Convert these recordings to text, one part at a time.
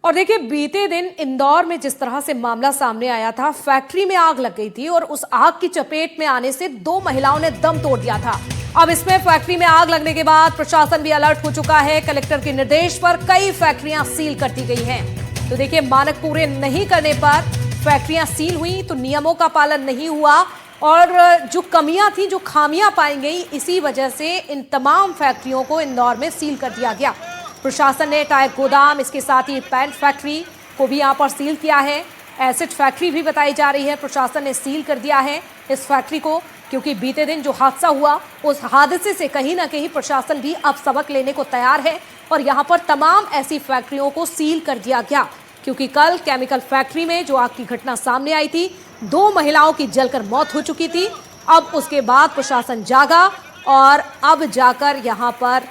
और देखिए, बीते दिन इंदौर में जिस तरह से मामला सामने आया था, फैक्ट्री में आग लग गई थी और उस आग की चपेट में आने से 2 महिलाओं ने दम तोड़ दिया था। अब इसमें फैक्ट्री में आग लगने के बाद प्रशासन भी अलर्ट हो चुका है। कलेक्टर के निर्देश पर कई फैक्ट्रियां सील कर दी गई हैं। तो देखिए, मानक पूरे नहीं करने पर फैक्ट्रियां सील हुई तो नियमों का पालन नहीं हुआ और जो कमियां थी, जो खामियां पाई गई, इसी वजह से इन तमाम फैक्ट्रियों को इंदौर में सील कर दिया गया। प्रशासन ने टायर गोदाम, इसके साथ ही पेंट फैक्ट्री को भी यहां पर सील किया है। एसिड फैक्ट्री भी बताई जा रही है, प्रशासन ने सील कर दिया है इस फैक्ट्री को, क्योंकि बीते दिन जो हादसा हुआ उस हादसे से कहीं ना कहीं प्रशासन भी अब सबक लेने को तैयार है और यहां पर तमाम ऐसी फैक्ट्रियों को सील कर दिया गया। क्योंकि कल केमिकल फैक्ट्री में जो आग की घटना सामने आई थी, 2 महिलाओं की जलकर मौत हो चुकी थी। अब उसके बाद प्रशासन जागा और अब जाकर यहां पर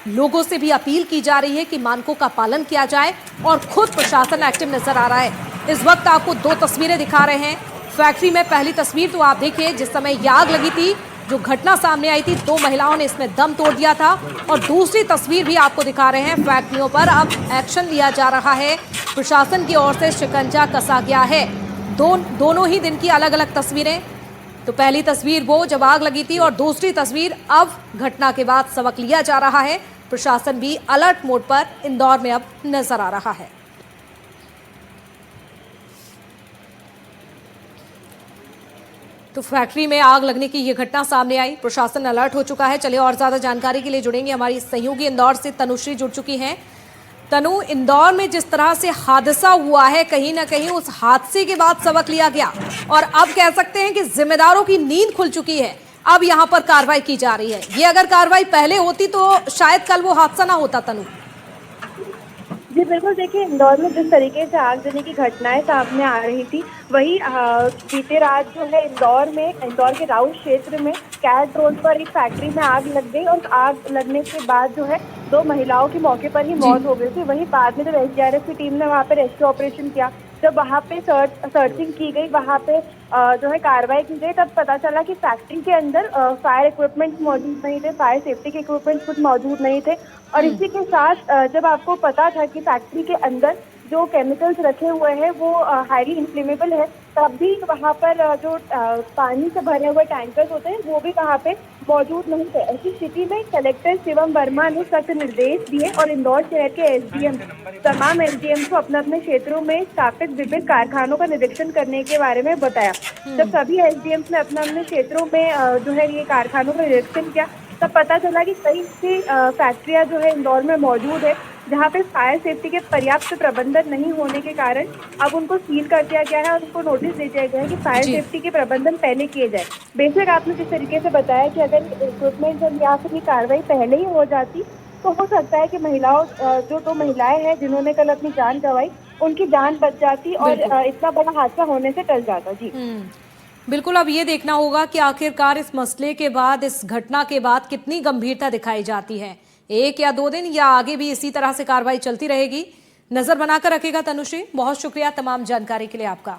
लोगों से भी अपील की जा रही है कि मानकों का पालन किया जाए और खुद प्रशासन एक्टिव नजर आ रहा है। इस वक्त आपको 2 तस्वीरें दिखा रहे हैं फैक्ट्री में। पहली तस्वीर तो आप देखिए, जिस समय ये आग लगी थी, जो घटना सामने आई थी, 2 महिलाओं ने इसमें दम तोड़ दिया था। और दूसरी तस्वीर भी आपको दिखा रहे हैं, फैक्ट्रियों पर अब एक्शन लिया जा रहा है, प्रशासन की ओर से शिकंजा कसा गया है। दोनों ही दिन की अलग अलग तस्वीरें। तो पहली तस्वीर वो जब आग लगी थी और दूसरी तस्वीर अब घटना के बाद सबक लिया जा रहा है। प्रशासन भी अलर्ट मोड पर इंदौर में अब नजर आ रहा है। तो फैक्ट्री में आग लगने की यह घटना सामने आई, प्रशासन अलर्ट हो चुका है। चलिए और ज्यादा जानकारी के लिए जुड़ेंगे, हमारी सहयोगी इंदौर से तनुश्री जुड़ चुकी हैं। तनु, इंदौर में जिस तरह से हादसा हुआ है, कहीं ना कहीं उस हादसे के बाद सबक लिया गया और अब कह सकते हैं कि जिम्मेदारों की नींद खुल चुकी है। अब यहां पर कार्रवाई की जा रही है। ये अगर कार्रवाई पहले होती तो शायद कल वो हादसा ना होता। तनु जी बिल्कुल, देखिए इंदौर में जिस तरीके से आग लगने की घटनाएं सामने आ रही थी, वही बीते रात जो है इंदौर के राउत क्षेत्र में कैट रोड पर एक फैक्ट्री में आग लग गई और आग लगने के बाद जो है 2 महिलाओं की मौके पर ही मौत हो गई थी। वहीं बाद में जब एसडीआरएफ की टीम ने वहां पे रेस्क्यू ऑपरेशन किया, जब वहां पे सर्चिंग की गई, वहां पे जो है कार्रवाई की गई, तब पता चला कि फैक्ट्री के अंदर फायर इक्विपमेंट्स मौजूद नहीं थे, फायर सेफ्टी के इक्विपमेंट्स कुछ मौजूद नहीं थे। और इसी के साथ जब आपको पता था कि फैक्ट्री के अंदर जो केमिकल्स रखे हुए हैं वो हाईली इन्फ्लेमेबल है, तब भी वहाँ पर जो पानी से भरे हुए टैंकर्स होते हैं वो भी वहाँ पे मौजूद नहीं थे। ऐसी स्थिति में कलेक्टर शिवम वर्मा ने सख्त निर्देश दिए और इंदौर शहर के एसडीएम, तमाम एसडीएम को अपने अपने क्षेत्रों में स्थापित विभिन्न कारखानों का निरीक्षण करने के बारे में बताया। जब सभी एसडीएम ने अपने अपने क्षेत्रों में जो है ये कारखानों का निरीक्षण किया, तब पता चला कि कई सी फैक्ट्रियां जो है इंदौर में मौजूद है, जहां पे फायर सेफ्टी के पर्याप्त प्रबंधन नहीं होने के कारण अब उनको सील कर दिया गया है और उनको नोटिस दे दिया गया है कि फायर सेफ्टी के प्रबंधन पहले किए जाए। बेशक आपने जिस तरीके से बताया कि अगर इक्विपमेंट या फिर ये कार्रवाई पहले ही हो जाती तो हो सकता है कि जो 2 महिलाएं हैं जिन्होंने कल अपनी जान गंवाई, उनकी जान बच जाती और इतना बड़ा हादसा होने से टल जाता। जी बिल्कुल, अब ये देखना होगा कि आखिरकार इस मसले के बाद, इस घटना के बाद कितनी गंभीरता दिखाई जाती है। 1 या 2 दिन या आगे भी इसी तरह से कार्रवाई चलती रहेगी। नजर बनाकर रखेगा तनुश्री। बहुत शुक्रिया तमाम जानकारी के लिए आपका।